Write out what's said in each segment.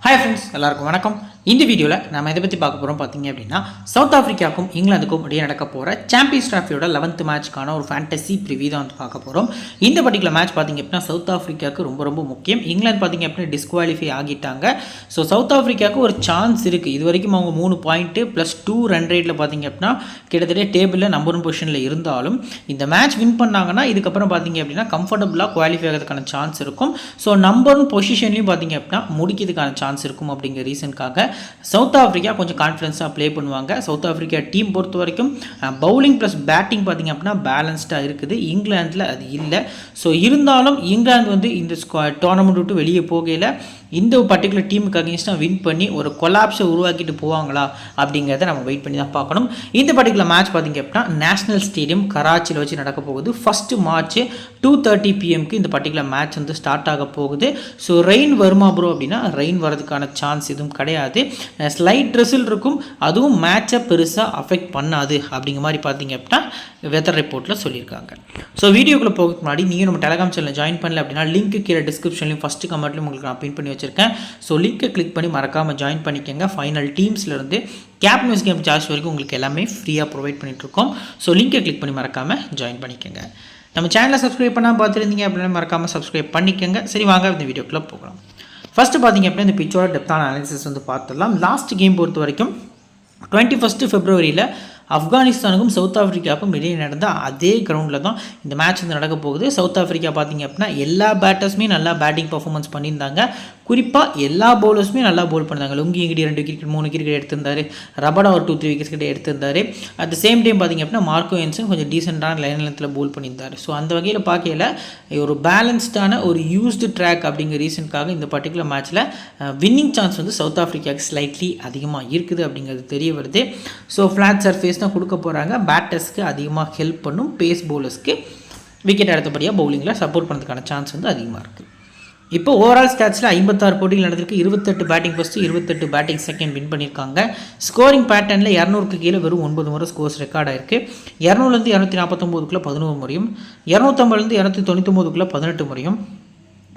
Hi friends, எல்லாருக்கும் வணக்கம். இந்த வீடியோவில் நம்ம எதை பற்றி பார்க்க போகிறோம் பார்த்தீங்க அப்படின்னா சவுத் ஆஃப்ரிக்காவுக்கும் இங்கிலாந்துக்கும் இடையே நடக்க போகிற சாம்பியன்ஸ் டிராஃபியோட 11th மேட்ச்க்கான ஒரு ஃபேண்டசி ப்ரிவியூ தான் வந்து பார்க்க போகிறோம். இந்த பர்டிகுலர் மேட்ச் பார்த்தீங்க அப்படின்னா சவுத் ஆஃப்ரிக்காவுக்கு ரொம்ப முக்கியம். இங்கிலாந்து பார்த்தீங்க அப்படின்னா டிஸ்குவாலிஃபை ஆகிட்டாங்க. ஸோ சவுத் ஆஃப்ரிக்காவுக்கு ஒரு சான்ஸ் இருக்குது. இது வரைக்கும் அவங்க 3 பாயிண்ட்டு +2 ரன் ரேட்டில் பார்த்தீங்க அப்படின்னா கிட்டத்தட்ட டேபிளில் நம்பர் 1 பொசிஷனில் இருந்தாலும் இந்த மேட்ச் வின் பண்ணாங்கன்னா இதுக்கப்புறம் பார்த்தீங்க அப்படின்னா கம்ஃபர்டபுளாக குவாலிஃபை ஆகிறதுக்கான சான்ஸ் இருக்கும். ஸோ நம்பர் 1 பொசிஷன்லையும் பார்த்தீங்க அப்படின்னா முடிக்கிறதுக்கான சான்ஸ் இருக்கும் அப்படிங்கிற ரீசனுக்காக சவுத் ஆஃப்ரிக்கா கொஞ்சம் கான்ஃபிடன்ஸாக ப்ளே பண்ணுவாங்க. சவுத் ஆஃப்ரிக்கா டீம் பொறுத்த வரைக்கும் பவுலிங் ப்ளஸ் பேட்டிங் பார்த்திங்க அப்படின்னா பேலன்ஸ்டாக இருக்குது. இங்கிலாந்தில் அது இல்லை. ஸோ இருந்தாலும் இங்கிலாந்து வந்து இந்த டோர்னமெண்ட் விட்டு வெளியே போகையில் இந்த பர்டிகுலர் டீமுக்கு அகேன்ஸ்டாக வின் பண்ணி ஒரு கொலாப்ஸை உருவாக்கிட்டு போவாங்களா அப்படிங்கிறத நம்ம வெயிட் பண்ணி தான் பார்க்கணும். இந்த பர்டிகுலர் மேட்ச் பார்த்திங்க அப்படின்னா நேஷனல் ஸ்டேடியம் கராச்சியில் வச்சு நடக்க போகுது. 1 மார்ச் 2:30 PM இந்த பர்டிகுலர் மேட்ச் வந்து ஸ்டார்ட் ஆக போகுது. ஸோ ரெயின் வருமா ப்ரோ அப்படின்னா ரெயின் வரதுக்கான சான்ஸ் எதுவும் கிடையாது. ஸ்லைட் ரிசல்ட் இருக்கும். அதுவும் மேட்சை பெருசாக அஃபெக்ட் பண்ணாது அப்படிங்கிற மாதிரி பார்த்தீங்க அப்படின்னா வெதர் ரிப்போர்ட்டில் சொல்லியிருக்காங்க. ஸோ வீடியோக்குள்ளே போகிறதுக்கு முன்னாடி நீங்கள் நம்ம டெலகிராம் சேனலில் ஜாயின் பண்ணல அப்படின்னா லிங்க் கீழே டிஸ்கிரிப்ஷன்லையும் ஃபஸ்ட்டு கமெண்ட்லையும் உங்களுக்கு நான் பின் பண்ணி வச்சிருக்கேன். ஸோ லிங்க்கை கிளிக் பண்ணி மறக்காமல் ஜாயின் பண்ணிக்கோங்க. ஃபைனல் டீம்ஸ்லேருந்து கேப் நியூஸ் கேம் சார்ஜ் வரைக்கும் உங்களுக்கு எல்லாமே ஃப்ரீயாக ப்ரொவைட் பண்ணிகிட்ருக்கோம். ஸோ லிங்க்கை கிளிக் பண்ணி மறக்காமல் ஜாயின் பண்ணிக்கோங்க. நம்ம சேனலை சப்ஸ்கிரைப் பண்ணால் பார்த்துருந்தீங்க அப்படின்னா மறக்காமல் சப்ஸ்கிரைப் பண்ணிக்கோங்க. சரி வாங்க இந்த வீடியோக்குள்ளே போகலாம். ஃபஸ்ட்டு பார்த்தீங்க அப்படின்னா இந்த பிச்சோட டெப்தான அனாலிசிஸ் வந்து பார்த்துடலாம். லாஸ்ட் கேம் பொறுத்த வரைக்கும் 21 February ஆப்கானிஸ்தானுக்கும் சவுத் ஆஃப்ரிக்காவுக்கும் இடையே நடந்த அதே கிரவுண்டில் தான் இந்த மேட்ச் வந்து நடக்க போகுது. சவுத் ஆஃப்ரிக்கா பார்த்திங்க அப்படின்னா எல்லா பேட்டர்ஸுமே நல்லா பேட்டிங் பர்ஃபார்மன்ஸ் பண்ணியிருந்தாங்க. குறிப்பாக எல்லா பவுலர்ஸுமே நல்லா பவுல் பண்ணாங்க. லுங்கி எங்கடி 2 விக்கெட் 3 விக்கெட் எடுத்திருந்தார். ரபடா ஒரு 2-3 விக்கெட்ஸ் கிட்ட எடுத்திருந்தார். அட் த சேம் டைம் பார்த்திங்க அப்படின்னா மார்க்கோ என்சன் கொஞ்சம் டீசெண்டான லைன் லென்த்தில் பவுல் பண்ணியிருந்தார். ஸோ அந்த வகையில் பார்க்கையில் ஒரு பேலன்ஸ்டான ஒரு யூஸ்டு ட்ராக் அப்படிங்கிற ரீசனுக்காக இந்த பர்டிகுலர் மேட்ச்சில் வின்னிங் சான்ஸ் வந்து சவுத் ஆஃப்ரிக்காவுக்கு ஸ்லைட்லி அதிகமாக இருக்குது அப்படிங்கிறது தெரிய வருது. ஸோ ஃப்ளாட் சர்ஃபேஸ் தான் கொடுக்க போகிறாங்க. பேட்டர்ஸ்க்கு அதிகமாக ஹெல்ப் பண்ணும். பேஸ் பவுலர்ஸ்க்கு விக்கெட் அடுத்தபடியாக பவுலிங்கில் சப்போர்ட் பண்ணுறதுக்கான சான்ஸ் வந்து அதிகமாக இருக்குது. இப்போ ஓவரால் ஸ்டாட்ஸில் 56 போட்டிகள் நடந்திருக்கு. 28 batting first 28 batting second win பண்ணியிருக்காங்க. ஸ்கோரிங் பேட்டர்னில் 200க்கு கீழே வெறும் 9 முறை ஸ்கோர்ஸ் ரெக்கார்ட் ஆயிருக்கு. 200லேருந்து 249க்குள்ளே 11 முறையும் 250லேருந்து 299க்குள்ளே 18 முறையும்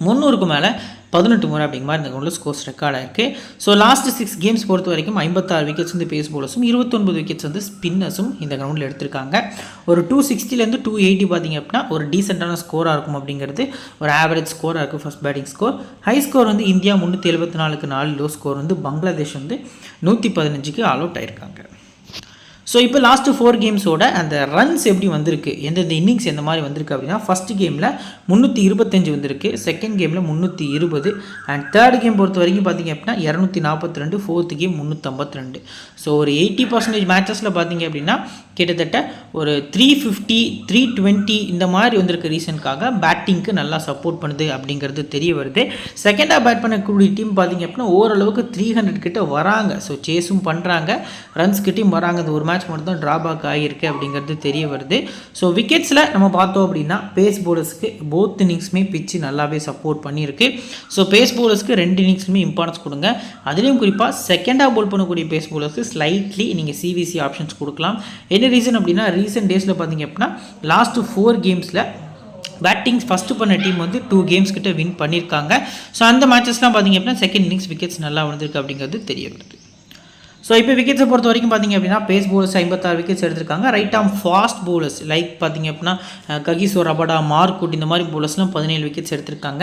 300க்கு மேலே 18 முறை அப்படிங்கிற மாதிரி இந்த கிரௌண்டில் ஸ்கோர்ஸ் ரெக்கார்ட் ஆயிருக்கு. ஸோ லாஸ்ட் 6 கேம்ஸ் பொறுத்த வரைக்கும் 56 விக்கெட்ஸ் வந்து பேஸ் பவுலர்ஸும் 29 விக்கெட்ஸ் வந்து ஸ்பின்னர்ஸும் இந்த கிரௌண்டில் எடுத்திருக்காங்க. ஒரு 260லேருந்து 280 பார்த்திங்க அப்படின்னா ஒரு டீசெண்டான ஸ்கோராக இருக்கும் அப்படிங்கிறது ஒரு ஆவரேஜ் ஸ்கோராக இருக்குது. First batting score high score வந்து இந்தியா 374க்கு 4, லோ ஸ்கோர் வந்து பங்களாதேஷ் வந்து 115க்கு ஆல் அவுட் ஆயிருக்காங்க. ஸோ இப்போ லாஸ்ட்டு 4 கேம்ஸோட அந்த ரன்ஸ் எப்படி வந்திருக்கு, எந்தெந்த இன்னிங்ஸ் எந்த மாதிரி வந்திருக்கு அப்படின்னா ஃபஸ்ட்டு கேமில் 325 வந்திருக்கு, செகண்ட் கேமில் 320 அண்ட் தேர்ட் கேம் பொறுத்த வரைக்கும் பார்த்திங்க அப்படின்னா 242, ஃபோர்த்து கேம் 352. ஸோ ஒரு 80% மேட்சஸில் பார்த்திங்க அப்படின்னா கிட்டத்தட்ட ஒரு 350, 320 இந்த மாதிரி வந்திருக்க ரீசனுக்காக பேட்டிங்க்கு நல்லா சப்போர்ட் பண்ணுது அப்படிங்கிறது தெரிய வருது. செகண்டாக பேட் பண்ணக்கூடிய டீம் பார்த்திங்க அப்படின்னா ஓரளவுக்கு 300 கிட்ட வராங்க. ஸோ சேஸும் பண்ணுறாங்க, ரன்ஸ் கிட்டையும் வராங்க. அது ஒரு மேட்ச் மட்டும் தான் ட்ராபேக் ஆகியிருக்கு அப்படிங்கிறது தெரிய வருது. ஸோ விக்கெட்ஸில் நம்ம பார்த்தோம் அப்படின்னா பேஸ் பவுலர்ஸ்க்கு போத் இன்னிங்ஸுமே பிச்சு நல்லாவே சப்போர்ட் பண்ணியிருக்கு. ஸோ பேஸ் பவுலர்ஸ்க்கு 2 இன்னிங்ஸுமே இம்பார்ட்டன்ஸ் கொடுங்க. அதுலேயும் குறிப்பாக செகண்டாக பவுல் பண்ணக்கூடிய பேஸ் பவுலர்ஸ்க்கு ஸ்லைட்லி நீங்கள் சிவிசி ஆப்ஷன்ஸ் கொடுக்கலாம். என்ன ரீசன் அப்படின்னா ரீசெண்ட் டேஸில் பார்த்தீங்க அப்படின்னா லாஸ்ட்டு 4 கேம்ஸில் பேட்டிங்ஸ் ஃபஸ்ட்டு பண்ண டீம் வந்து 2 கேம்ஸ் கிட்ட வின் பண்ணியிருக்காங்க. ஸோ அந்த மேட்சஸ்லாம் பார்த்தீங்க அப்படின்னா செகண்ட் இன்னிங்ஸ் விக்கெட்ஸ் நல்லா வந்திருக்கு அப்படிங்கிறது தெரிய வருது. ஸோ இப்போ விக்கெட்ஸை பொறுத்த வரைக்கும் பார்த்திங்க அப்படின்னா பேஸ் பவுலர்ஸ் 56 விக்கெட்ஸ் எடுத்திருக்காங்க. Right arm fast bowlers like பார்த்திங்க அப்படின்னா ககிசோ ரபடா, மார்க்குட் இந்த மாதிரி பவுலர்ஸ்லாம் 17 விக்கெட்ஸ் எடுத்திருக்காங்க.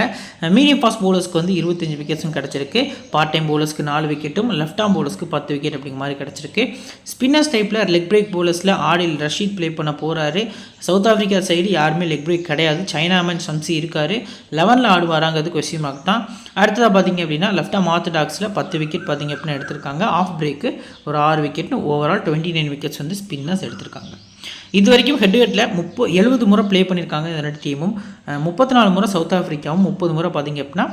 மீடியம் ஃபாஸ்ட் பவுலர்ஸ்க்கு வந்து 25 விக்கெட்ஸும் கிடச்சிருக்கு. பார்ட் டைம் பவுலர்ஸ்க்கு 4 விக்கெட்டும் லெஃப்ட் ஆர்ம் பவுலர்ஸ்க்கு 10 விக்கெட் அப்படிங்கிற மாதிரி கிடச்சிருக்கு. ஸ்பின்னர்ஸ் டைப்பில் லெக் பிரேக் பவுலர்ஸில் ஆடில் ரஷீத் ப்ளே பண்ண போகிறாரு. சவுத் ஆஃப்ரிக்கா சைடு யாருமே லெக் பிரேக் கிடையாது. சைனாமேன் சம்சி இருக்கார். 11ல் ஆடுவாராங்கிறது கொஸ்டின் மார்க் தான். அடுத்ததாக பார்த்திங்க அப்படின்னா லெஃப்ட் ஆர்ம் ஆர்த்தடாக்ஸில் 10 விக்கெட் பார்த்திங்க அப்படின்னா எடுத்திருக்காங்க. ஆஃப் பிரேக்கு ஒரு 6 விக்கெட்னு ஓவரால் 29 விக்கெட்ஸ் வந்து ஸ்பின்னர்ஸ் எடுத்திருக்காங்க. இது வரைக்கும் ஹெட்ஹெட்டில் 70 முறை ப்ளே பண்ணியிருக்காங்க இந்த 2 டீமும். 34 முறை சவுத் ஆஃப்ரிக்காவும் 30 முறை பார்த்திங்க அப்படின்னா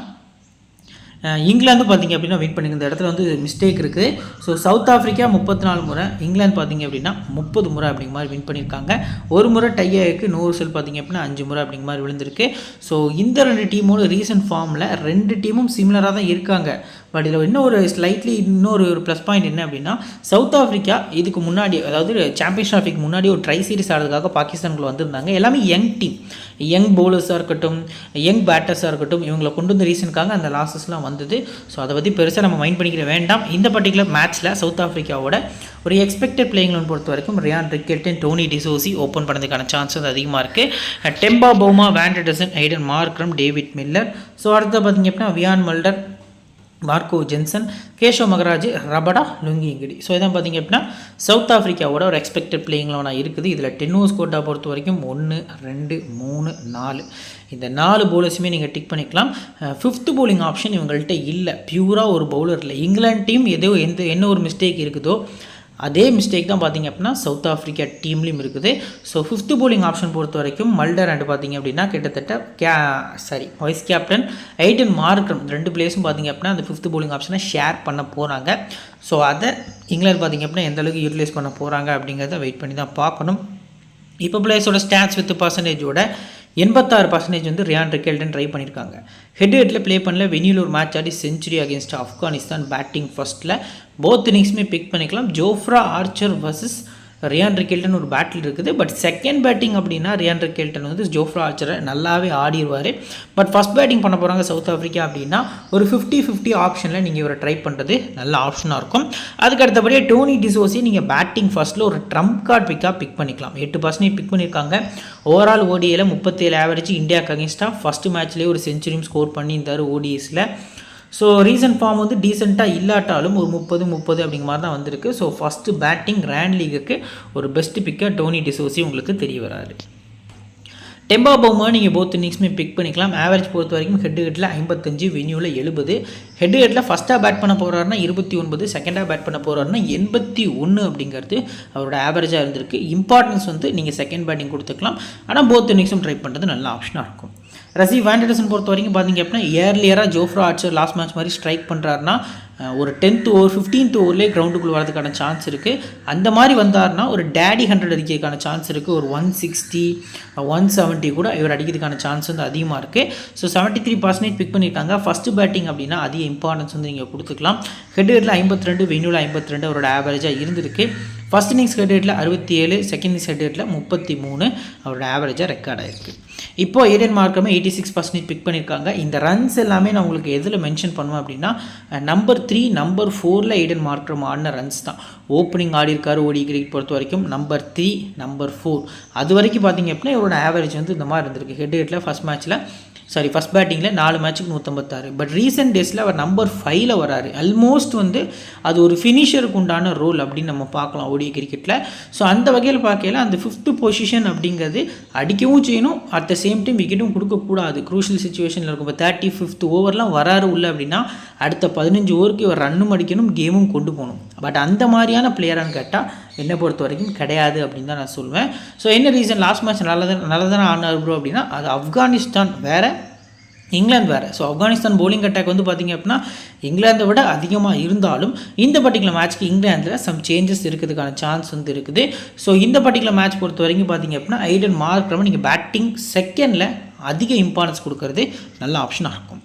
இங்கிலாந்து பார்த்திங்க அப்படின்னா வின் பண்ணிங்க. இந்த இடத்துல வந்து மிஸ்டேக் இருக்குது. ஸோ சவுத் ஆஃப்ரிக்கா 34 முறை, இங்கிலாந்து பார்த்திங்க அப்படின்னா 30 முறை அப்படிங்கிற மாதிரி வின் பண்ணியிருக்காங்க. ஒரு முறை டை ஆகிருக்கு. 100 செல் பார்த்திங்க அப்படின்னா 5 முறை அப்படிங்கிற மாதிரி விழுந்திருக்கு. ஸோ இந்த 2 டீமோட ரீசன்ட் ஃபார்மில் 2 டீமும் சிமிலராக தான் இருக்காங்க. பட் இதில் இன்னொரு ஸ்லைட்லி இன்னொரு ப்ளஸ் பாயிண்ட் என்ன அப்படின்னா சவுத் ஆஃப்ரிக்கா இதுக்கு முன்னாடி அதாவது சாம்பியன்ஸ் டிராஃபிக்கு முன்னாடி ஒரு ட்ரை சீரிஸ் ஆடுறதுக்காக பாகிஸ்தானுக்குள்ள வந்திருந்தாங்க. எல்லாமே யங் டீம். யங் பவுலர்ஸாக இருக்கட்டும், யங் பேட்டர்ஸாக இருக்கட்டும், இவங்களை கொண்டு வந்து ரீசனுக்காக அந்த லாஸஸ்லாம் வந்தது. ஸோ அதை பற்றி பெருசாக நம்ம மைண்ட் பண்ணிக்கிற வேண்டாம். இந்த பர்டிகுலர் மேட்ச்சில் சவுத் ஆஃப்ரிக்காவோட ஒரு எக்ஸ்பெக்டட் பிளேயிங் லெவன் பொறுத்த வரைக்கும் Ryan Rickelton, Tony de Zorzi open பண்ணதுக்கான சான்சஸ் அதிகமாக இருக்குது. Temba Bavuma, Van der Dussen, Aiden Markram, David Miller. So அடுத்து பார்த்திங்க அப்படின்னா Wiaan Mulder, Marco Jansen, Keshav Maharaj, Rabada, Lungi Ngidi. So இதான் பார்த்திங்க அப்படின்னா சவுத் ஆஃப்ரிக்காவோட ஒரு எக்ஸ்பெக்டட் பிளேயிங் லெவனாக இருக்குது. இதில் 10 ஓவர்ஸ் கோட்டா பொறுத்த வரைக்கும் 1, 2, 3, 4 இந்த 4 பவுலர்ஸுமே நீங்கள் டிக் பண்ணிக்கலாம். 5th bowling ஆப்ஷன் இவங்கள்ட்ட இல்லை. பியூராக ஒரு பவுலர் இல்லை. இங்கிலாந்து டீம் என்ன ஒரு மிஸ்டேக் இருக்குதோ அதே மிஸ்டேக் தான் பார்த்திங்க அப்படின்னா சவுத் ஆஃப்ரிக்கா டீம்லேயும் இருக்குது. ஸோ 5th bowling ஆப்ஷன் பொறுத்த வரைக்கும் மல்டர் அண்ட் பார்த்திங்க அப்படின்னா கிட்டத்தட்ட வைஸ் கேப்டன் ஐடன் மார்க்ரம் 2 பிளேஸும் பார்த்திங்க அப்படின்னா அந்த 5th bowling ஆப்ஷனை ஷேர் பண்ண போகிறாங்க. ஸோ அதை இங்கிலாந்து பார்த்திங்க அப்படின்னா எந்த அளவுக்கு யூட்டிலைஸ் பண்ண போகிறாங்க அப்படிங்கிறத வெயிட் பண்ணி தான் பார்க்கணும். இப்போ பிளேயர்ஸோட ஸ்டாட்ஸ் வித் பர்சன்டேஜோட 86% வந்து ரியான் ரிக்கெல்டன் ட்ரை பண்ணியிருக்காங்க. ஹெட்டில் ப்ளே பண்ணல. வெனியூவில் ஒரு மேட்ச் ஆடி செஞ்சுரி அகேன்ஸ்ட் ஆப்கானிஸ்தான் பேட்டிங் ஃபர்ஸ்ட்டில். போத் இன்னிங்ஸுமே பிக் பண்ணிக்கலாம். Jofra Archer versus Ryan Rickelton ஒரு பேட்டில் இருக்குது. பட் செகண்ட் பேட்டிங் அப்படின்னா ரியான் ரிக்கெல்டன் வந்து ஜோஃப்ரா ஆர்ச்சரை நல்லாவே ஆடிடுவார். பட் ஃபஸ்ட் பேட்டிங் பண்ண போகிறாங்க சவுத் ஆஃப்ரிக்கா அப்படின்னா ஒரு 50-50 ஆப்ஷனில் நீங்கள் இவரை ட்ரை பண்ணுறது நல்ல ஆப்ஷனாக இருக்கும். அதுக்கு அடுத்தபடியே டோனி டிசோசி நீங்கள் பேட்டிங் ஃபர்ஸ்ட்டில் ஒரு ட்ரம்ப் கார்டு பிக் பண்ணிக்கலாம். 8% பிக் பண்ணியிருக்காங்க. ஓவரால் ஓடியில் 37 ஆவரேஜ் இந்தியாவுக்கு அகேன்ஸ்டாக ஃபஸ்ட்டு மேட்ச்லேயே ஒரு செஞ்சுரியும் ஸ்கோர் பண்ணியிருந்தார் ஓடிஎஸில். ஸோ ரீசன்ட் ஃபார்ம் வந்து டீசெண்டாக இல்லாட்டாலும் ஒரு 30 அப்படிங்கிற மாதிரி தான் வந்திருக்கு. ஸோ ஃபஸ்ட்டு பேட்டிங் கிராண்ட் லீகுக்கு ஒரு பெஸ்ட் பிக்காக டோனி டிசோசி உங்களுக்கு தெரிய வராது. டெம்பா பவுமா நீங்கள் போத் இன்னிங்ஸுமே பிக் பண்ணிக்கலாம். ஆவரேஜ் பொறுத்த வரைக்கும் ஹெட்டில் 55, வெனியூவில் 70. ஹெட்டில் ஃபஸ்ட்டாக பேட் பண்ண போகிறாருன்னா 29, செகண்டாக பேட் பண்ண போகிறாருன்னா 81 அப்படிங்கிறது அவரோட ஆவரேஜாக இருந்திருக்கு. இம்பார்ட்டன்ஸ் வந்து நீங்கள் செகண்ட் பேட்டிங் கொடுத்துக்கலாம். ஆனால் போத் இன்னிங்ஸும் ட்ரை பண்ணுறது நல்ல ஆப்ஷனாக இருக்கும். ரசி வேண்டர்சன் பொறுத்த வரைக்கும் பார்த்திங்க அப்படின்னா ஏர்லியராக ஜோஃப்ரா ஆர்ச்சர் லாஸ்ட் மேட்ச் மாதிரி ஸ்ட்ரைக் பண்ணுறாருன்னா ஒரு 10th ஓவர் 15th ஓவர்லேயே கிரவுண்டுக்குள்ளே வரதுக்கான சான்ஸ் இருக்குது. அந்த மாதிரி வந்தார்னா ஒரு டேடி 100 அடிக்கிறதுக்கான சான்ஸ் இருக்குது. ஒரு 160, 170 கூட இவர் அடிக்கிறதுக்கான சான்ஸ் வந்து அதிகமாக இருக்குது. ஸோ 73% பிக் பண்ணியிருக்காங்க. ஃபஸ்ட்டு பேட்டிங் அப்படின்னா அதிக இம்பார்ட்டன்ஸ் வந்து நீங்கள் கொடுத்துக்கலாம். ஹெட்டில் 52, வெனியூவில் 52 அவரோட ஆவரேஜாக இருந்திருக்கு. ஃபஸ்ட் இன்னிங்ஸ் ஹெட்டில் 67, செகண்ட் இன்னிங்ஸ் ஹெட்டில் 33 அவரோட ஆவரேஜாக ரெக்கார்ட் ஆகிருக்கு. இப்போ ஐடன் மார்க்ரமே 86% பிக் பண்ணியிருக்காங்க. இந்த ரன்ஸ் எல்லாமே நான் உங்களுக்கு எதில் மென்ஷன் பண்ணுவேன் அப்படின்னா நம்பர் 3, நம்பர் 4ல் ஐடன் மார்க்ரம் ஆடின ரன்ஸ் தான். ஓப்பனிங் ஆடி இருக்காரு ஓடி கிரிக்கெட் பொறுத்த வரைக்கும் நம்பர் 3, நம்பர் 4 அது வரைக்கும் பார்த்திங்க அப்படின்னா இவரோட ஆவரேஜ் வந்து இந்த மாதிரி இருந்திருக்கு. ஹெட்டில் ஃபஸ்ட் பேட்டிங்கில் 4 மேட்ச்சுக்கு 156. பட் ரீசெண்ட் டேஸில் அவர் நம்பர் 5ல் வராரு. ஆல்மோஸ்ட் வந்து அது ஒரு ஃபினிஷருக்கு உண்டான ரோல் அப்படின்னு நம்ம பார்க்கலாம் ஓடி கிரிக்கெட்டில். ஸோ அந்த வகையில் பார்க்கல அந்த 5th பொசிஷன் அப்படிங்கிறது அடிக்கவும் செய்யணும், அட் த சேம் டைம் விக்கெட்டும் கொடுக்கக்கூடாது. க்ரூஷியல் சுச்சுவேஷனில் இருக்கும். இப்போ 35th ஓவர்லாம் வராரு உள்ள அப்படின்னா அடுத்த 15 ஓவருக்கு இவர் ரன்னும் அடிக்கணும், கேமும் கொண்டு போகணும். பட் அந்த மாதிரியான பிளேயரானு கேட்டால் என்னை பொறுத்த வரைக்கும் கிடையாது அப்படின்னு தான் நான் சொல்லுவேன். ஸோ என்ன ரீசன், லாஸ்ட் மேட்ச் நல்லதானே ஆனார் ப்ரோ அப்படின்னா அது ஆப்கானிஸ்தான் வேறு, இங்கிலாந்து வேறு. ஸோ ஆப்கானிஸ்தான் போலிங் அட்டாக் வந்து பார்த்திங்க அப்படின்னா இங்கிலாந்தை விட அதிகமாக இருந்தாலும் இந்த பர்டிகுலர் மேட்ச்க்கு இங்கிலாந்தில் சம் சேஞ்சஸ் இருக்கிறதுக்கான சான்ஸ் வந்து இருக்குது. ஸோ இந்த பர்டிகுலர் மேட்ச் பொறுத்த வரைக்கும் பார்த்திங்க அப்படின்னா ஐடன் மார்க்ரம் நீங்கள் பேட்டிங் செகண்டில் அதிக இம்பார்ட்டன்ஸ் கொடுக்கறது நல்ல ஆப்ஷனாக இருக்கும்.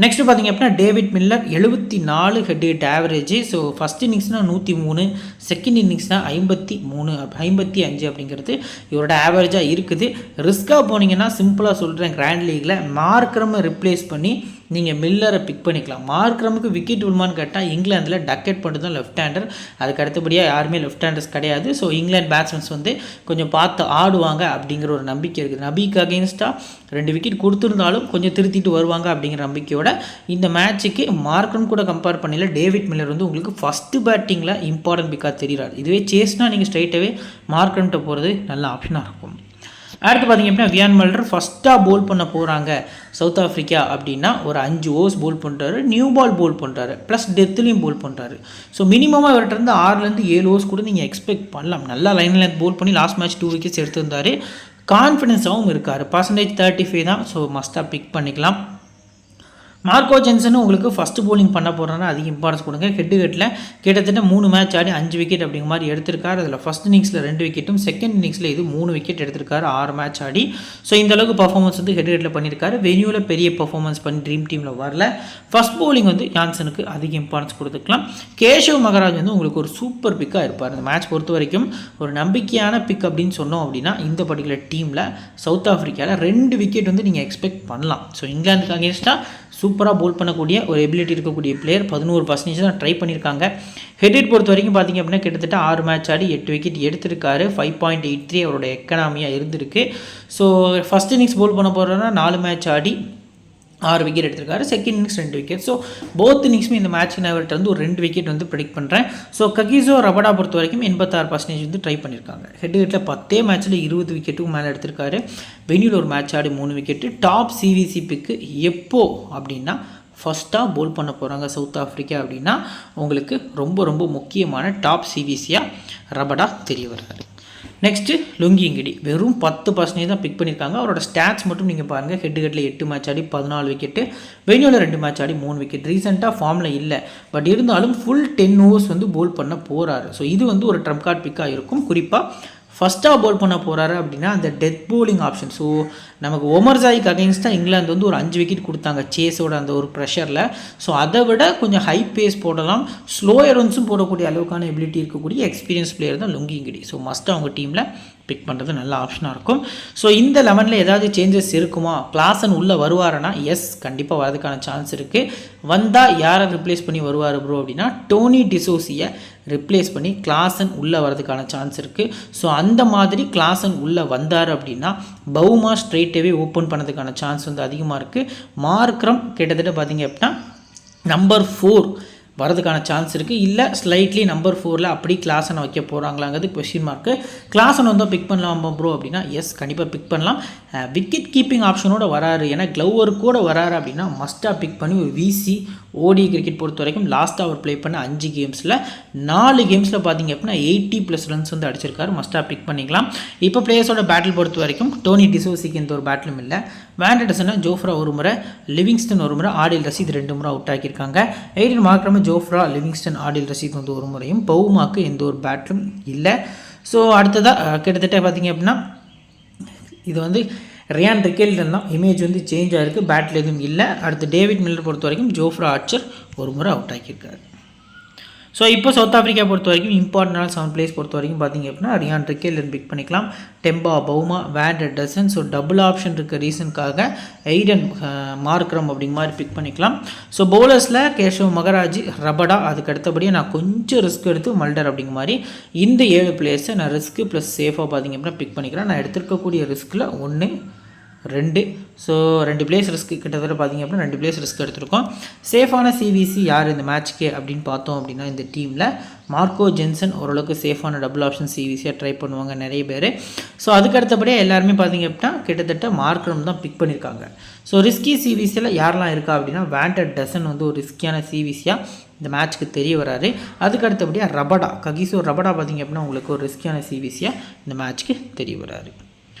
நெக்ஸ்ட்டு பார்த்திங்க அப்படின்னா David Miller 74 head average. So first இன்னிங்ஸ்னால் 103, செகண்ட் இன்னிங்ஸ்னால் 55 அப்படிங்கிறது இவரோட ஆவரேஜாக இருக்குது. ரிஸ்க்காக போனீங்கன்னா சிம்பிளாக சொல்கிறேன், கிராண்ட் லீகில் மார்க்ரமை ரிப்ளேஸ் பண்ணி நீங்கள் மில்லரை பிக் பண்ணிக்கலாம். மார்க்ரமுக்கு விக்கெட் விழுமான்னு கேட்டால் இங்கிலாந்தில் டக்கெட் பண்ணி தான் லெஃப்ட் ஹேண்டர். அதுக்கு அடுத்தபடியாக யாருமே லெஃப்ட் ஹேண்டர்ஸ் கிடையாது. ஸோ இங்கிலாந்து பேட்ஸ்மேன்ஸ் வந்து கொஞ்சம் பார்த்து ஆடுவாங்க அப்படிங்கிற ஒரு நம்பிக்கை இருக்குது. நபிக்கு அகெயின்ஸ்டாக 2 விக்கெட் கொடுத்துருந்தாலும் கொஞ்சம் திருத்திட்டு வருவாங்க அப்படிங்கிற நம்பிக்கையோட இந்த மேட்ச்சுக்கு மார்க்ரம் கூட கம்பேர் பண்ணல டேவிட் மில்லர் வந்து உங்களுக்கு ஃபஸ்ட்டு பேட்டிங்கில் இம்பார்ட்டன்ட் பிக்காக தெரிகிறார். இதுவே சேஸ்னால் நீங்கள் ஸ்ட்ரைட்டாகவே மார்க்ரம்கிட்ட போகிறது நல்ல ஆப்ஷனாக இருக்கும். அடுத்து பார்த்திங்க அப்படின்னா வியான் மல்டர் ஃபஸ்ட்டாக போல் பண்ண போகிறாங்க சவுத் ஆஃப்ரிக்கா அப்படின்னா ஒரு 5 ஓவர்ஸ் போல் பண்ணுறாரு, நியூ பால் போல் பண்ணுறாரு, ப்ளஸ் டெத்துலேயும் போல் பண்ணுறாரு. ஸோ மினிமமாக இவர்கிட்ட இருந்து 6 7 ஓவர்ஸ் கூட நீங்கள் எக்ஸ்பெக்ட் பண்ணலாம். நல்லா லைனில் போல் பண்ணி லாஸ்ட் மேட்ச் 2 விக்கெட்ஸ் எடுத்திருந்தார். கான்ஃபிடென்ஸாகவும் இருக்கார். பர்சன்டேஜ் 35 தான். ஸோ மஸ்ட்டாக பிக் பண்ணிக்கலாம். மார்க்கோ ஜென்சனும் உங்களுக்கு ஃபஸ்ட்டு bowling பண்ண போகிறோன்னா அதிக இம்பார்ட்டன்ஸ் கொடுங்க. ஹெட்டில் கிட்டத்தட்ட 3 மேட்ச் ஆடி 5 விக்கெட் அப்படிங்கிற மாதிரி எடுத்திருக்காரு. அதில் ஃபஸ்ட் இன்னிங்ஸில் 2 விக்கெட்டும் செகண்ட் இன்னிங்ஸில் இது 3 விக்கெட் எடுத்திருக்காரு 6 மேட்ச் ஆடி. ஸோ இந்த அளவுக்கு பர்ஃபார்மன்ஸ் வந்து ஹெட்டில் பண்ணியிருக்காரு. வெனியூவில் பெரிய பர்ஃபார்மன்ஸ் பண்ணி ட்ரீம் டீமில் வரல. ஃபஸ்ட் bowling வந்து ஜான்சனுக்கு அதிக இம்பார்ட்டன்ஸ் கொடுத்துக்கலாம். கேஷவ் மகராஜ் வந்து உங்களுக்கு ஒரு சூப்பர் பிக்காக இருப்பார். இந்த மேட்ச் பொறுத்த வரைக்கும் ஒரு நம்பிக்கையான பிக் அப்படின்னு சொன்னோம் அப்படின்னா இந்த பர்டிகுலர் டீமில் சவுத் ஆஃப்ரிக்காவில் 2 விக்கெட் வந்து நீங்கள் எக்ஸ்பெக்ட் பண்ணலாம். ஸோ இங்கிலாந்துக்கு அகேன்ஸ்டாக சூப்பராக போல் பண்ணக்கூடிய ஒரு எபிலிட்டி இருக்கக்கூடிய பிளேயர் 11% தான் ட்ரை பண்ணியிருக்காங்க. ஹெட் பொறுத்த வரைக்கும் பார்த்திங்க அப்படின்னா கிட்டத்தட்ட 6 மேட்ச் ஆடி 8 விக்கெட் எடுத்திருக்காரு. 5.83 அவரோட எக்கனாமியாக இருந்திருக்கு. ஸோ ஃபஸ்ட் இன்னிங்ஸ் போல் பண்ண போகிறோன்னா 4 மேட்ச் ஆடி 6 விக்கெட் எடுத்திருக்காரு. Second innings 2 wicket. So both இன்னிங்ஸுமே இந்த மேட்ச் நான் அவர்கிட்ட வந்து ஒரு 2 விக்கெட் வந்து ப்ரெடிக்ட் பண்ணுறேன். ஸோ ககிசோ ரபடா பொறுத்த வரைக்கும் 86% வந்து ட்ரை பண்ணியிருக்காங்க. ஹெட்டில் 10 மேட்ச்சில் 20 விக்கெட்டுக்கு மேலே எடுத்திருக்காரு. வெனியூவில் ஒரு மேட்ச் ஆடி 3 விக்கெட்டு. டாப் சிவிசி பிக்கு எப்போ அப்படின்னா ஃபஸ்ட்டாக போல் பண்ண போகிறாங்க சவுத் ஆஃப்ரிக்கா அப்படின்னா உங்களுக்கு ரொம்ப ரொம்ப முக்கியமான டாப் சிவிசியாக ரபடா தெரிய வர்றாரு. நெக்ஸ்ட்டு லுங்கிங்கிடி வெறும் 10% தான் பிக் பண்ணியிருக்காங்க. அவரோட ஸ்டாட்ஸ் மட்டும் நீங்கள் பாருங்கள். ஹெட்டில் 8 மேட்ச் ஆடி 14 விக்கெட்டு. வெனியூவில் 2 மேட்ச் ஆடி 3 விக்கெட். ரீசெண்டாக ஃபார்மில் இல்லை, பட் இருந்தாலும் ஃபுல் 10 ஓவர்ஸ் வந்து போல் பண்ண போகிறாரு. ஸோ இது வந்து ஒரு ட்ரம்ப் கார்ட் பிக்காக இருக்கும். குறிப்பாக ஃபஸ்ட்டாக போல் பண்ண போகிறாரு அப்படின்னா அந்த டெத் போலிங் ஆப்ஷன். ஸோ நமக்கு ஒமர்சாய்க்கு அகெயின்ஸ்டாக இங்கிலாந்து வந்து ஒரு 5 விக்கெட் கொடுத்தாங்க சேஸோட அந்த ஒரு ப்ரெஷரில். ஸோ அதை விட கொஞ்சம் ஹை பேஸ் போடலாம், ஸ்லோயர் ரன்ஸும் போடக்கூடிய அளவுக்கான எபிலிட்டி இருக்கக்கூடிய எக்ஸ்பீரியன்ஸ் பிளேயர் தான் லுங்கிங்கிடி. ஸோ மஸ்ட்டாக அவங்க டீமில் பிக் பண்ணுறது நல்ல ஆப்ஷனாக இருக்கும். ஸோ இந்த 11ல் ஏதாவது சேஞ்சஸ் இருக்குமா? கிளாசன் உள்ளே வருவாருன்னா எஸ், கண்டிப்பாக வரதுக்கான சான்ஸ் இருக்குது. வந்தால் யாரை ரிப்ளேஸ் பண்ணி வருவார் ப்ரோ அப்படின்னா டோனி டிசோசியை ரிப்ளேஸ் பண்ணி கிளாசன் உள்ளே வரதுக்கான சான்ஸ் இருக்குது. ஸோ அந்த மாதிரி கிளாசன் உள்ளே வந்தார் அப்படின்னா பவுமா ஸ்ட்ரெயிட்டாகவே ஓப்பன் பண்ணதுக்கான சான்ஸ் வந்து அதிகமாக இருக்குது. மார்க்ரம் கிட்டத்தட்ட பார்த்திங்க அப்படின்னா நம்பர் 4 வரதுக்கான சான்ஸ் இருக்குது. இல்லை ஸ்லைட்லி நம்பர் 4ல் அப்படி கிளாஸனை வைக்க போகிறாங்களாங்கிறது கொஸ்டின் மார்க்கு. கிளாஸன் வந்தால் பிக் பண்ணலாமா ப்ரோ அப்படின்னா எஸ், கண்டிப்பாக பிக் பண்ணலாம். விக்கெட் கீப்பிங் ஆப்ஷனோட வராரு, ஏன்னா க்ளவர் கூட வராரு அப்படின்னா மஸ்ட்டாக பிக் பண்ணி ஒரு விசி ஓடி கிரிக்கெட் பொறுத்த வரைக்கும் லாஸ்ட்டாக அவர் ப்ளே பண்ண 5 கேம்ஸில் 4 கேம்ஸில் பார்த்திங்க அப்படின்னா 80+ ரன்ஸ் வந்து அடிச்சிருக்காரு. மஸ்ட்டாக பிக் பண்ணிக்கலாம். இப்போ பிளேயர்ஸோட பேட்டில் பொறுத்த வரைக்கும் டோனி டிசோசிக்கு எந்த ஒரு பேட்டிலும் இல்லை. வேண்டர்சனை ஜோஃப்ரா ஒரு முறை, லிவிங்ஸ்டன் ஒரு முறை, ஆடில் ரசீத் 2 முறை அவுட் ஆக்கியிருக்காங்க. Aiden Markram, Jofra, Livingstone, Adil Rashid வந்து ஒரு முறையும், பவுமாக்கு எந்த ஒரு பேட்டிலும் இல்லை. ஸோ அடுத்ததாக கிட்டத்தட்ட பார்த்திங்க அப்படின்னா இது வந்து ரியான் ரிக்கெல்டன் தான் இமேஜ் வந்து சேஞ்ச் ஆகிருக்கு. பேட்டில் எதுவும் இல்லை. அடுத்து டேவிட் மில்லர் பொறுத்த வரைக்கும் ஜோஃப்ரா ஆர்ச்சர் ஒரு முறை அவுட் ஆக்கியிருக்காரு. ஸோ இப்போ சவுத் ஆஃப்ரிக்கா பொறுத்த வரைக்கும் இம்பார்ட்டண்டான 7 பிளேஸ் பொறுத்த வரைக்கும் பார்த்திங்க அப்படின்னா ரியான் ரிக்கெல்டன் பிக் பண்ணிக்கலாம். Temba Bavuma, Van der Dussen. So double option இருக்க ரீசனுக்காக எய்டன் மார்க்ரம் அப்படிங்கிற மாதிரி பிக் பண்ணிக்கலாம். ஸோ பவுலர்ஸில் கேஷவ் மகராஜ், ரபடா, அதுக்கு அடுத்தபடியே நான் கொஞ்சம் ரிஸ்க் எடுத்து மல்டர் அப்படிங்கிற மாதிரி இந்த 7 பிளேஸை நான் ரிஸ்க்கு ப்ளஸ் சேஃபாக பார்த்திங்க அப்படின்னா பிக் பண்ணிக்கிறேன். நான் எடுத்துருக்கக்கூடிய ரிஸ்கில் 1, 2, ஸோ 2 பிளேஸ் ரிஸ்க் கிட்டத்தட்ட பார்த்திங்க அப்படின்னா 2 பிளேஸ் ரிஸ்க் எடுத்திருக்கோம். சேஃபான சிவிசி யார் இந்த மேட்ச்க்கு அப்படின்னு பார்த்தோம் அப்படின்னா இந்த டீமில் மார்க்கோ ஜென்சன் ஓரளவுக்கு சேஃபான டபுள் ஆப்ஷன் சிவிசியாக ட்ரை பண்ணுவாங்க நிறைய பேர். ஸோ அதுக்கடுத்தபடியே எல்லாருமே பார்த்திங்க அப்படின்னா கிட்டத்தட்ட மார்க்ரம் தான் பிக் பண்ணியிருக்காங்க. ஸோ ரிஸ்கி சிவிசியில் யாரெல்லாம் இருக்கா அப்படின்னா வேண்டர்சன் வந்து ஒரு ரிஸ்கியான சிவிசியாக இந்த மேட்ச்க்கு தெரிய வராரு. அதுக்கு அடுத்தபடியாக ரபடா, ககிசோ ரபடா பார்த்திங்க அப்படின்னா உங்களுக்கு ஒரு ரிஸ்கியான சிவிசியாக இந்த மேட்ச்க்கு தெரிய வராரு.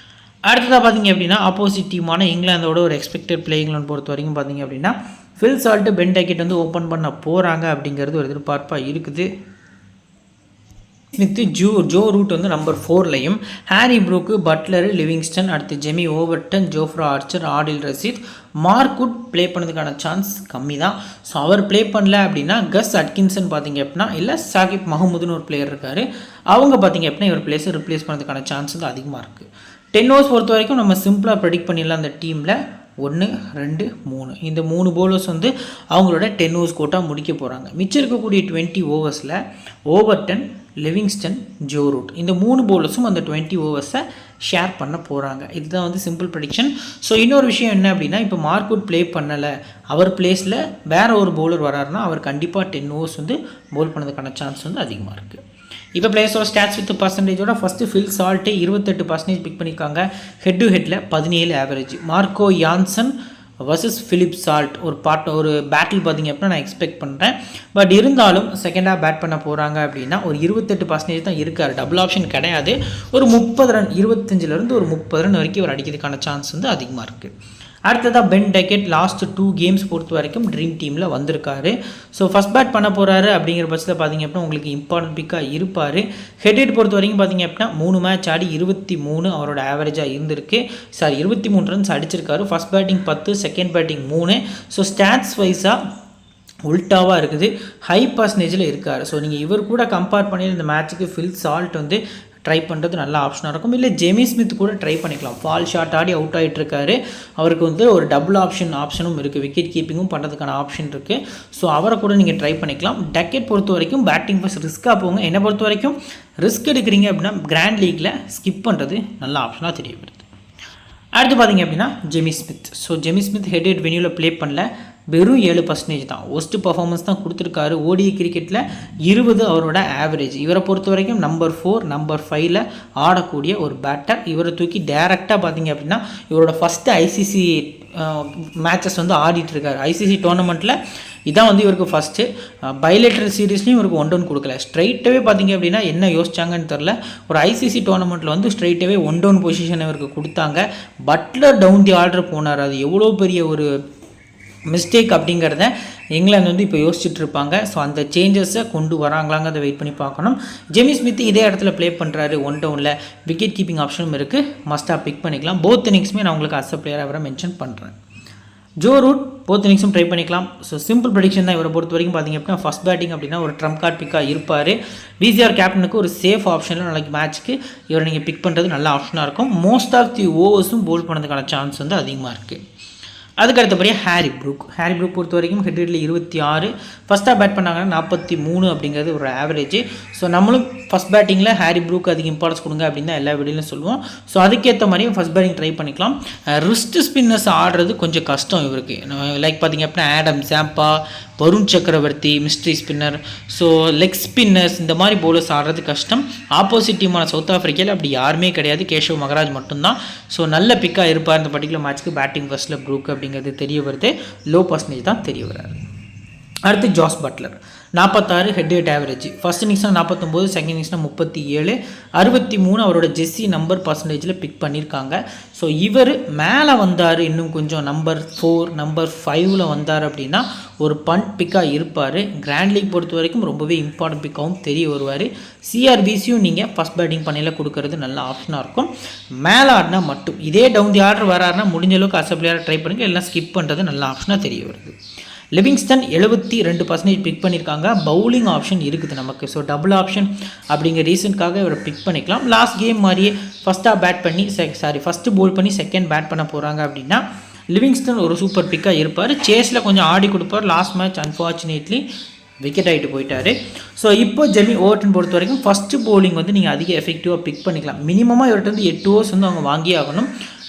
அடுத்ததாக பார்த்திங்க அப்படின்னா ஆப்போசிட் டீமான இங்கிலாந்தோட ஒரு எக்ஸ்பெக்டட் பிளேயிங்லன்னு பொறுத்த வரைக்கும் பார்த்திங்க அப்படின்னா ஃபில் சால்ட்டு, பென் டக்கெட் வந்து ஓப்பன் பண்ண போகிறாங்க அப்படிங்கிறது ஒரு எதிர்பார்ப்பாக இருக்குது. வித்து ஜோ ரூட் வந்து நம்பர் 4லையும், ஹாரி ப்ரூக்கு, பட்லரு, லிவிங்ஸ்டன், அடுத்து Jamie Overton, Jofra Archer, Adil Rashid, Mark Wood play பண்ணதுக்கான சான்ஸ் கம்மி தான். ஸோ அவர் ப்ளே பண்ணல அப்படின்னா கஸ் அட்கின்சன் பார்த்திங்க அப்படின்னா இல்லை சாகிப் மஹமூதுன்னு ஒரு பிளேயர் இருக்கார், அவங்க பார்த்திங்க அப்படின்னா இவர் பிளேஸை ரிப்ளேஸ் பண்ணதுக்கான சான்ஸ் வந்து அதிகமாக இருக்குது. 10 ஓவர்ஸ் பொறுத்த வரைக்கும் நம்ம சிம்பிளாக ப்ரெடிக்ட் பண்ணிடலாம். அந்த டீமில் 1, 2, 3 இந்த 3 பவுலர்ஸ் வந்து அவங்களோட 10 ஓவர்ஸ் கோட்டா முடிக்க போகிறாங்க. மிச்சம் இருக்கக்கூடிய 20 ஓவர்ஸில் ஓவர்டன், லிவிங்ஸ்டன், ஜோ ரூட் இந்த 3 பவுலர்ஸும் அந்த 20 ஓவர்ஸை ஷேர் பண்ண போகிறாங்க. இதுதான் வந்து சிம்பிள் ப்ரெடிக்ஷன். ஸோ இன்னொரு விஷயம் என்ன அப்படின்னா இப்போ மார்க்குட் ப்ளே பண்ணலை, அவர் பிளேஸில் வேறு ஒரு பவுலர் வராருன்னா அவர் கண்டிப்பாக 10 ஓவர்ஸ் வந்து பவுல் பண்ணதுக்கான சான்ஸ் வந்து அதிகமாக இருக்குது. இப்போ பிளேயர்ஸோட ஸ்டாட்ஸ் வித் பர்சன்டேஜோட ஃபஸ்ட்டு ஃபில் சால்ட்டு 28% பிக் பண்ணியிருக்காங்க. ஹெட் டு ஹெட்டில் 17 average. Marco Jansen versus Philip Salt ஒரு பேட்டில் பார்த்திங்க அப்படின்னா நான் எக்ஸ்பெக்ட் பண்ணுறேன். பட் இருந்தாலும் செகண்டாக பேட் பண்ண போகிறாங்க அப்படின்னா ஒரு 28% தான் இருக்கார். டபுள் ஆப்ஷன் கிடையாது. ஒரு 30 ரன் 25லேருந்து ஒரு 30 ரன் வரைக்கும் ஒரு அடிக்கிறதுக்கான சான்ஸ் வந்து அதிகமாக இருக்குது. அடுத்ததாக பென் டெக்கெட் லாஸ்ட் 2 கேம்ஸ் பொறுத்த வரைக்கும் ட்ரீம் டீமில் வந்திருக்காரு. ஸோ ஃபஸ்ட் பேட் பண்ண போகிறாரு அப்படிங்கிற பட்சத்தில் பார்த்திங்க அப்படின்னா உங்களுக்கு இம்பார்ட்டன்ட் பிக்காக இருப்பார். ஹெட் பொறுத்த வரைக்கும் பார்த்திங்க அப்படின்னா 3 மேட்ச் ஆடி 23 அவரோட ஆவரேஜாக இருந்திருக்கு. 23 ரன்ஸ் அடிச்சிருக்காரு. First batting 10, second batting 3. So stats வைஸாக உல்ட்டாவாக இருக்குது, ஹை பர்சன்டேஜில் இருக்கார். ஸோ நீங்கள் இவர் கூட கம்பேர் பண்ணி இந்த மேட்ச்சுக்கு ஃபில் சால்ட் வந்து ட்ரை பண்ணுறது நல்ல ஆப்ஷனாக இருக்கும். இல்லை ஜெமி ஸ்மித் கூட ட்ரை பண்ணிக்கலாம். ஃபால் ஷாட் ஆடி அவுட் ஆகிட்டுருக்காரு. அவருக்கு வந்து ஒரு டபுள் ஆப்ஷனும் இருக்குது, விக்கெட் கீப்பிங்கும் பண்ணுறதுக்கான ஆப்ஷன் இருக்குது. ஸோ அவரை கூட நீங்கள் ட்ரை பண்ணிக்கலாம். டக்கெட் பொறுத்த வரைக்கும் பேட்டிங் ஃபர்ஸ்ட் ரிஸ்க்காக போங்க. என்னை பொறுத்த வரைக்கும் ரிஸ்க் எடுக்கிறீங்க அப்படின்னா கிராண்ட் லீக்கில் ஸ்கிப் பண்ணுறது நல்ல ஆப்ஷனாக தெரிய வருது. அடுத்து பார்த்திங்க அப்படின்னா Jamie Smith. So Jamie Smith head வென்யூவில் ப்ளே பண்ணல, வெறும் 7% தான். ஒஸ்ட்டு பர்ஃபார்மன்ஸ் தான் கொடுத்துருக்காரு. ஓடிஐ கிரிக்கெட்டில் 20 அவரோட ஆவரேஜ். இவரை பொறுத்த வரைக்கும் நம்பர் 4, நம்பர் 5ல் ஆடக்கூடிய ஒரு பேட்டர். இவரை தூக்கி டேரெக்டாக பார்த்திங்க அப்படின்னா இவரோட ஃபஸ்ட்டு ஐசிசி மேட்சஸ் வந்து ஆடிட்டுருக்காரு. ஐசிசி டோர்னமெண்ட்டில் இதான் வந்து இவருக்கு ஃபஸ்ட்டு. பைலேட்டரல் சீரீஸ்லையும் இவருக்கு 1 கொடுக்கல. ஸ்ட்ரைட்டாகவே பார்த்திங்க அப்படின்னா என்ன யோசிச்சாங்கன்னு தெரில, ஒரு ஐசிசி டோர்னமெண்ட்டில் வந்து ஸ்ட்ரைட்டாகவே 1 பொசிஷன் இவருக்கு கொடுத்தாங்க. பட்லர் டவுன் தி ஆர்டர் போனார். அது எவ்வளோ பெரிய ஒரு மிஸ்டேக் அப்படிங்கிறத இங்கிலாந்து வந்து இப்போ யோசிச்சுட்டு இருப்பாங்க. ஸோ அந்த சேஞ்சஸை கொண்டு வராங்களாங்கிறத வெயிட் பண்ணி பார்க்கணும். ஜெமி ஸ்மித் இதே இடத்துல ப்ளே பண்ணுறாரு. 1 டவுனில் விக்கெட் கீப்பிங் ஆப்ஷனும் இருக்குது. மஸ்ட்டாக பிக் பண்ணிக்கலாம். போத் இன்னிங்ஸுமே நான் உங்களுக்கு அஸ் அ பிளேயராக அவரை மென்ஷன் பண்ணுறேன். ஜோ ரூட் போத் இன்னிங்ஸும் ட்ரை பண்ணிக்கலாம். ஸோ சிம்பிள் ப்ரெடிக்ஷன் தான். இவரை பொறுத்த வரைக்கும் பார்த்திங்க அப்படின்னா ஃபஸ்ட் பேட்டிங் அப்படின்னா ஒரு ட்ரம்ப் கார்டு பிக்காக இருப்பார். விசிஆர் கேப்டனுக்கு ஒரு சேஃப் ஆப்ஷனில் நாளைக்கு மேட்ச்சுக்கு இவரை நீங்கள் பிக் பண்ணுறது நல்ல ஆப்ஷனாக இருக்கும். மோஸ்ட் ஆஃப் தி ஓவர்ஸும் போல் பண்ணதுக்கான சான்ஸ் வந்து அதிகமாக இருக்குது. அதுக்கு அடுத்தபடியாக ஹாரி ப்ரூக் பொறுத்த வரைக்கும் ஹெட்ரேட்டில் 26, ஃபஸ்ட்டாக பேட் பண்ணாங்கன்னா 43 அப்படிங்கிறது ஒரு ஆவரேஜ். ஸோ நம்மளும் ஃபஸ்ட் பேட்டிங்கில் ஹாரி ப்ரூக் அதிக இம்பார்ட்டன்ஸ் கொடுங்க அப்படின்னு தான் எல்லா வீடியோலையும் சொல்லுவோம். ஸோ அதுக்கேற்ற மாதிரியும் ஃபஸ்ட் பேட்டிங் ட்ரை பண்ணிக்கலாம். ரிஸ்ட் ஸ்பின்னர்ஸ் ஆடுறது கொஞ்சம் கஷ்டம் இவருக்கு. லைக் பார்த்திங்க அப்படின்னா ஆடம் ஜாம்பா, வருண் சக்கரவர்த்தி mystery spinner, so leg spinners இந்த மாதிரி பவுலர்ஸ் ஆடுறது கஷ்டம். ஆப்போசிட் டீமான சவுத் ஆஃப்ரிக்காவில் அப்படி யாருமே கிடையாது, கேஷவ் மகராஜ் மட்டும்தான். ஸோ நல்ல பிக்காக இருப்பார் இந்த பர்டிகுலர் மேட்ச்சுக்கு. பேட்டிங் ஃபர்ஸ்ட்டில் ப்ரூக் அப்படிங்கிறது தெரிய வருது, லோ பர்சன்டேஜ் தான் தெரிய வராது. அடுத்து Jos Buttler 46 head average. First இன்னிங்ஸ்னால் 49, செகண்ட் இன்னிங்ஸ்னால் 37, 63 அவரோட ஜெஸ்ஸி நம்பர் பர்சன்டேஜில் பிக் பண்ணியிருக்காங்க. ஸோ இவர் மேலே வந்தார், இன்னும் கொஞ்சம் நம்பர் 4, நம்பர் 5ல் வந்தார் அப்படின்னா ஒரு பண்ட் பிக்காக இருப்பார். கிராண்ட் லீக் பொறுத்த வரைக்கும் ரொம்பவே இம்பார்ட்டன்ட் பிக்காகவும் தெரிய வருவார். சிஆர்பிசியும் நீங்கள் ஃபஸ்ட் பேட்டிங் பண்ணியில் கொடுக்கறது நல்ல ஆப்ஷனாக இருக்கும். மேலே ஆடினா மட்டும் இதே டவுன் தி ஆர்டர் வராருன்னா முடிஞ்ச அளவுக்கு அசப்ளியாக ட்ரை பண்ணுங்கள், எல்லாம் ஸ்கிப் பண்ணுறது நல்ல ஆப்ஷனாக தெரிய வருது. லிவிங்ஸ்டன் 72% பிக் பண்ணியிருக்காங்க. பவுலிங் ஆப்ஷன் இருக்குது நமக்கு. ஸோ டபுள் ஆப்ஷன் அப்படிங்கிற ரீசனுக்காக இவரை பிக் பண்ணிக்கலாம். லாஸ்ட் கேம் மாதிரியே ஃபஸ்ட்டு போல் பண்ணி செகண்ட் பேட் பண்ண போகிறாங்க அப்படின்னா லிவிங்ஸ்டன் ஒரு சூப்பர் பிக்காக இருப்பார். சேஸில் கொஞ்சம் ஆடி கொடுப்பார். லாஸ்ட் மேட்ச் அன்ஃபார்ச்சுனேட்லி விக்கெட் ஆகிட்டு போயிட்டார். ஸோ இப்போ ஜெமி ஓவர்டன் பொறுத்த வரைக்கும் ஃபஸ்ட்டு போலிங் வந்து நீங்கள் அதிக எஃபெக்டிவாக பிக் பண்ணிக்கலாம். மினிமமாக இவர்கிட்ட வந்து 8 ஓவர்ஸ் வந்து அவங்க வாங்கி ஆகணும்.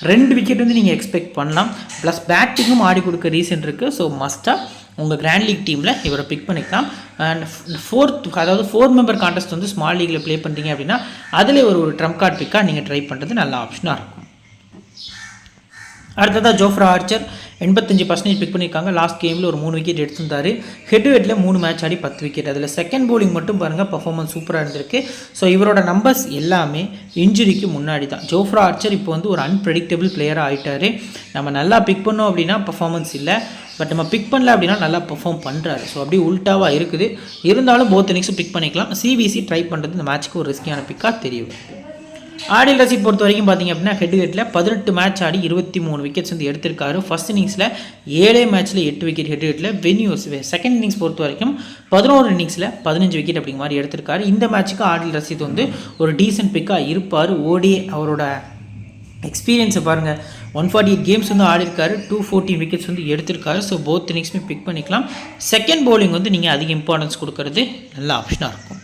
2 விக்கெட் வந்து நீங்கள் எக்ஸ்பெக்ட் பண்ணலாம். ப்ளஸ் பேட்டிங்கும் ஆடி கொடுக்க ரீசன் இருக்குது. ஸோ மஸ்ட்டாக உங்கள் கிராண்ட் லீக் டீமில் இவரை பிக் பண்ணிக்கலாம். அண்ட் 4 மெம்பர் கான்டெஸ்ட் வந்து ஸ்மால் லீக்கில் ப்ளே பண்ணுறீங்க அப்படின்னா அதில் ஒரு ட்ரம்ப் கார்டு பிக்காக நீங்கள் ட்ரை பண்ணுறது நல்ல ஆப்ஷனாக இருக்கும். அடுத்ததாக ஜோஃப்ரா ஆர்ச்சர் 85% பிக் பண்ணியிருக்காங்க. லாஸ்ட் கேமில் ஒரு 3 விக்கெட் எடுத்திருந்தார். ஹெட்ல 3 மேட்ச் ஆடி 10 விக்கெட். அதில் செகண்ட் போலிங் மட்டும் பாருங்கள் பர்ஃபார்மன்ஸ் சூப்பராக இருந்திருக்கு. ஸோ இவரோட நம்பர்ஸ் எல்லாமே இன்ஜுரிக்கு முன்னாடி தான். ஜோஃப்ரா ஆர்ச்சர் இப்போ வந்து ஒரு அன்பிரெடிக்டபிள் பிளேயராக ஆகிட்டார். நம்ம நல்லா பிக் பண்ணோம் அப்படின்னா பர்ஃபார்மன்ஸ் இல்லை, பட் நம்ம பிக் பண்ணல அப்படின்னா நல்லா பெர்ஃபார்ம் பண்ணுறாரு. ஸோ அப்படியே உல்ட்டாவாக இருக்குது. இருந்தாலும் போத் இன்னிங்ஸும் பிக் பண்ணிக்கலாம். சிபிசி ட்ரை பண்ணுறது இந்த மேட்ச்சுக்கு ஒரு ரிஸ்கியான பிக்காக தெரியும். ஆடில் ரசித் பொறுத்த வரைக்கும் பார்த்திங்க அப்படின்னா ஹெட்டில் 18 மேட்ச் ஆடி 23 விக்கெட்ஸ் வந்து எடுத்திருக்காரு. ஃபர்ஸ்ட் இன்னிங்ஸில் 7 மேட்ச்சில் 8 விக்கெட் ஹெட்டில் வென்யூஸ். செகண்ட் இன்னிங்ஸ் பொறுத்த வரைக்கும் 11 இன்னிங்ஸில் 15 விக்கெட் அப்படிங்கிற மாதிரி எடுத்திருக்காரு. இந்த மேட்ச்சுக்கு ஆடில் ரசித் வந்து ஒரு டீசென்ட் பிக்காக இருப்பார். ஓடிஏ அவரோட எக்ஸ்பீரியன்ஸை பாருங்கள். 148 கேம்ஸ் வந்து ஆடிருக்காரு. 214 விக்கெட்ஸ் வந்து எடுத்திருக்காரு. ஸோ போத் இன்னிங்ஸுமே பிக் பண்ணிக்கலாம். செகண்ட் பவுலிங் வந்து நீங்கள் அதிக இம்பார்ட்டன்ஸ் கொடுக்கறது நல்ல ஆப்ஷனாக இருக்கும்.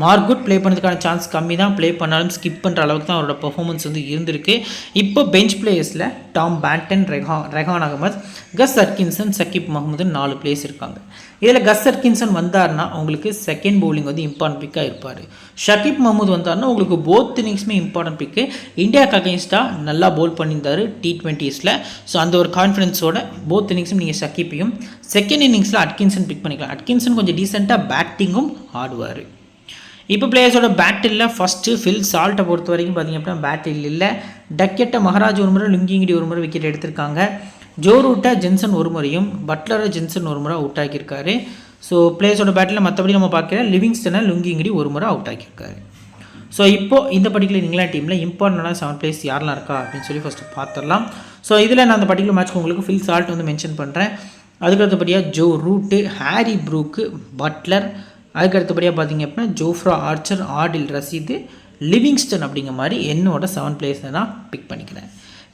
மார்குட் ப்ளே பண்ணுறதுக்கான சான்ஸ் கம்மி தான். ப்ளே பண்ணாலும் ஸ்கிப் பண்ணுற அளவுக்கு தான் அவரோட பெர்ஃபார்மன்ஸ் வந்து இருந்திருக்கு. இப்போ பெஞ்ச் பிளேயர்ஸில் Tom Banton, Rehan Ahmed, Gus Atkinson, Shakib Mahmood 4 players இருக்காங்க. இதில் கஸ் அட்கின்சன் வந்தார்னா உங்களுக்கு செகண்ட் பவுலிங் வந்து இம்பார்ட்டன்ட் பிக்காக இருப்பார். ஷகிப் மஹமூத் வந்தார்னா உங்களுக்கு போத் இன்னிங்ஸுமே இம்பார்ட்டன்ட் பிக்கு. இந்தியாவுக்கு அகைன்ஸ்டாக நல்லா பவுல் பண்ணியிருந்தார் T20s. ஸோ அந்த ஒரு கான்ஃபிடன்ஸோட போத் இன்னிங்ஸும் நீங்கள் ஷகிப்பையும், செகண்ட் இன்னிங்ஸில் அட்கின்சன் பிக் பண்ணிக்கலாம். அட்கின்சன் கொஞ்சம் டீசெண்டாக பேட்டிங்கும் ஆடுவார். இப்போ பிளேயர்ஸோட பேட்டில் ஃபஸ்ட்டு ஃபில் சால்ட்டை பொறுத்த வரைக்கும் பார்த்திங்க அப்படின்னா பேட்டில் இல்லை. டக்கெட்டை மகராஜ் ஒரு முறை, லுங்கிங்கிடி ஒரு முறை விக்கெட் எடுத்திருக்காங்க. ஜோ ரூட்டை ஜென்சன் ஒரு முறையும் பட்லரை ஜென்சன் ஒரு முறை அவுட் ஆக்கியிருக்காரு. ஸோ பிளேயர்ஸோட பேட்டில் மற்றபடி நம்ம பார்க்கல லிவிங்ஸ்டனை லுங்கிங்கிடி ஒரு முறை அவுட் ஆக்கியிருக்காரு. ஸோ இப்போது இந்த பர்டிகுலர் இங்கிலாந்து டீமில் இம்பார்ட்டண்டான 7 பிளேயர்ஸ் யாரெல்லாம் இருக்கா அப்படின்னு சொல்லி ஃபஸ்ட்டு பார்த்துடலாம். ஸோ இதில் நான் அந்த பர்டிகுலர் மேட்ச்க்கு உங்களுக்கு ஃபில் சால்ட் வந்து மென்ஷன் பண்ணுறேன். அதுக்கடுத்தபடியாக Joe Root, Harry Brook, Buttler, அதுக்கடுத்தபடியாக பார்த்தீங்க அப்படின்னா ஜோஃப்ரா ஆர்ச்சர், ஆடில் ரசீது, லிவிங்ஸ்டன் அப்படிங்கிற மாதிரி என்னோட 7 பிளேயர்ஸை நான் பிக் பண்ணிக்கிறேன்.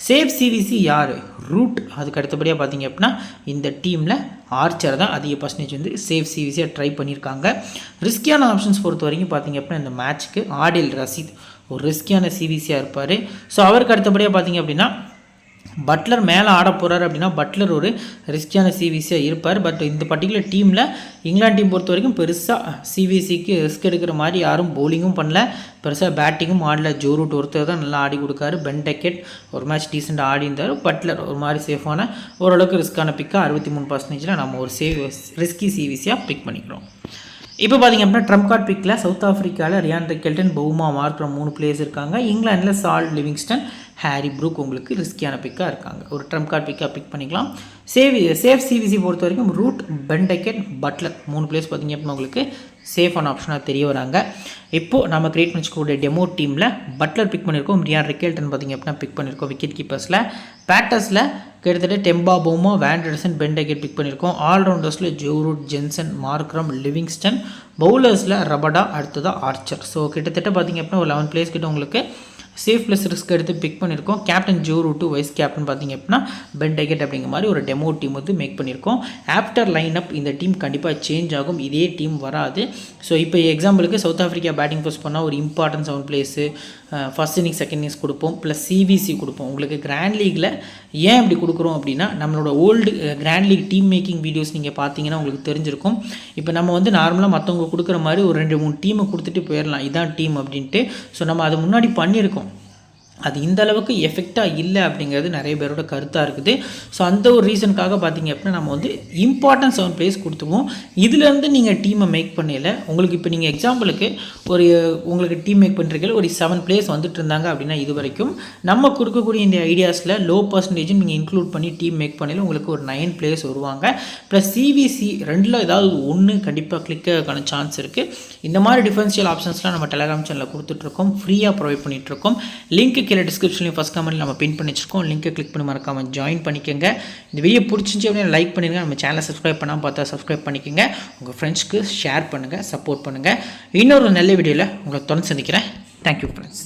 சேஃப் சிவிசி யார்? ரூட். அதுக்கு அடுத்தபடியாக பார்த்தீங்க அப்படின்னா இந்த டீமில் ஆர்ச்சர் தான் அதிக பர்சன்டேஜ் வந்து சேஃப் சிவிசியாக ட்ரை பண்ணியிருக்காங்க. ரிஸ்கியான ஆப்ஷன்ஸ் பொறுத்த வரைக்கும் பார்த்தீங்க அப்படின்னா இந்த மேட்ச்க்கு ஆடில் ரசீத் ஒரு ரிஸ்கியான சிவிசியாக இருப்பார். ஸோ அவருக்கு அடுத்தபடியாக பார்த்தீங்க அப்படின்னா பட்லர் மேலே ஆட போகிறாரு அப்படின்னா பட்லர் ஒரு ரிஸ்கியான சிவிசியாக இருப்பார். பட் இந்த பர்டிகுலர் டீமில் இங்கிலாந்து டீம் பொறுத்த வரைக்கும் பெருசாக சிவிசிக்கு ரிஸ்க் எடுக்கிற மாதிரி யாரும் பவுலிங்கும் பண்ணல, பெருசாக பேட்டிங்கும் ஆடல. ஜோ ரூட் ஒருத்தர் தான் நல்லா ஆடி கொடுக்காரு. பென் டெக்கெட் ஒரு மேட்ச் டீசெண்டாக ஆடி இருந்தார். பட்லர் ஒரு மாதிரி சேஃபான ஓரளவுக்கு ரிஸ்க்கான பிக்காக 63% நம்ம ஒரு ரிஸ்கி சிவிசியாக பிக் பண்ணிக்கிறோம். இப்போ பார்த்திங்க அப்படின்னா ட்ரம்ப் கார்டு பிக்கில் சவுத் ஆஃப்ரிக்காவில் Ryan Rickelton, Bavuma, Markram 3 players இருக்காங்க. இங்கிலாந்தில் சால், லிவிங்ஸ்டன், ஹாரி ப்ரூக் உங்களுக்கு ரிஸ்கியான பிக்காக இருக்காங்க. ஒரு ட்ரம்ப் கார்டு பிக்காக பிக் பண்ணிக்கலாம். சேஃப் சிவிசி பொறுத்த வரைக்கும் Root, Ben Duckett, Buttler 3 players பார்த்திங்க அப்படின்னா உங்களுக்கு சேஃபான ஆப்ஷனாக தெரிய வராங்க. இப்போது நம்ம கிரியேட் பண்ணிக்கக்கூடிய டெமோ டீமில் பட்லர் பிக் பண்ணியிருக்கோம். ரியான் ரிக்கெல்டன் பார்த்திங்க அப்படின்னா பிக் பண்ணியிருக்கோம். விக்கெட் கீப்பர்ஸில் பேட்டர்ஸில் கிட்டத்தட்ட Temba, Bavuma, Van der Dussen, Ben Duckett pick பண்ணியிருக்கோம். ஆல்ரவுண்டர்ஸில் Joe Root, Jansen, Markram, Livingstone, பவுலர்ஸில் ரபடா, அடுத்ததாக ஆர்ச்சர். ஸோ கிட்டத்தட்ட பார்த்திங்க அப்படின்னா ஒரு 11 பிளேயர்ஸ் கிட்ட உங்களுக்கு சேஃப் ப்ளஸ் ரிஸ்க் எடுத்து பிக் பண்ணியிருக்கோம். Captain Joe route, vice captain பார்த்திங்க அப்படின்னா பென் டெக்கெட் அப்படிங்கிற மாதிரி ஒரு டெமோ டீம் வந்து மேக் பண்ணியிருக்கோம். ஆஃப்டர் லைன் அப் இந்த டீம் கண்டிப்பாக சேஞ்ச் ஆகும், இதே டீம் வராது. ஸோ இப்போ எக்ஸாம்பிளுக்கு சவுத் ஆஃப்ரிக்கா பேட்டிங் ஃபர்ஸ்ட் பண்ணால் ஒரு important 7 places first innings, second innings கொடுப்போம், ப்ளஸ் சிவிசி கொடுப்போம். உங்களுக்கு கிராண்ட் லீக்கில் ஏன் இப்படி கொடுக்குறோம் அப்படின்னா நம்மளோட old grand league team making videos நீங்கள் பார்த்தீங்கன்னா உங்களுக்கு தெரிஞ்சிருக்கும். இப்போ நம்ம வந்து நார்மலாக மற்றவங்க கொடுக்குற மாதிரி ஒரு 2-3 டீமை கொடுத்துட்டு போயிடலாம், இதான் டீம் அப்படின்ட்டு. ஸோ நம்ம அதை முன்னாடி பண்ணியிருக்கோம். அது இந்த அளவுக்கு எஃபெக்டாக இல்லை அப்படிங்கிறது நிறைய பேரோட கருத்தாக இருக்குது. ஸோ அந்த ஒரு ரீசனுக்காக பார்த்தீங்க அப்படின்னா நம்ம வந்து இம்பார்ட்டன்ட் 7 பிளேஸ் கொடுத்துருவோம். இதுலேருந்து நீங்கள் டீமை மேக் பண்ணல, உங்களுக்கு இப்போ நீங்கள் எக்ஸாம்பிளுக்கு உங்களுக்கு டீம் மேக் பண்ணுறீங்க ஒரு 7 பிளேஸ் வந்துட்டு இருந்தாங்க அப்படின்னா இது வரைக்கும் நம்ம கொடுக்கக்கூடிய இந்த ஐடியாஸில் லோ பர்சன்டேஜும் நீங்கள் இன்க்ளூட் பண்ணி டீம் மேக் பண்ணல உங்களுக்கு ஒரு 9 பிளேஸ் வருவாங்க. ப்ளஸ் சிவிசி 2ல் ஏதாவது 1 கண்டிப்பாக கிளிக்கான சான்ஸ் இருக்குது. இந்த மாதிரி டிஃபரன்ஷியல் ஆப்ஷன்ஸ்லாம் நம்ம டெலகிராம் சேனலில் கொடுத்துட்ருக்கோம், ஃப்ரீயாக ப்ரொவைட் பண்ணிகிட்ருக்கோம். லிங்க் கீழே டிஸ்கிரிப்ஷன்லையும் ஃபஸ்ட் கமெண்ட்டில் நம்ம பின் பண்ணி வச்சிருக்கோம். லிங்கை கிளிக் பண்ணி மறக்காமல் ஜாயின் பண்ணிக்கோங்க. இந்த வீடியோ பிடிச்சிருந்துச்சி அப்படின்னா லைக் பண்ணிடுங்க. நம்ம சேனலை சப்ஸ்கிரைப் பண்ணாமல் பார்த்தா சப்ஸ்கிரைப் பண்ணிக்கோங்க. உங்கள் ஃப்ரெண்ட்ஸ்க்கு ஷேர் பண்ணுங்கள், சப்போர்ட் பண்ணுங்கள். இன்னொரு நல்ல வீடியோவில் உங்களை தொடர்ந்து சந்திக்கிறேன். Thank you friends.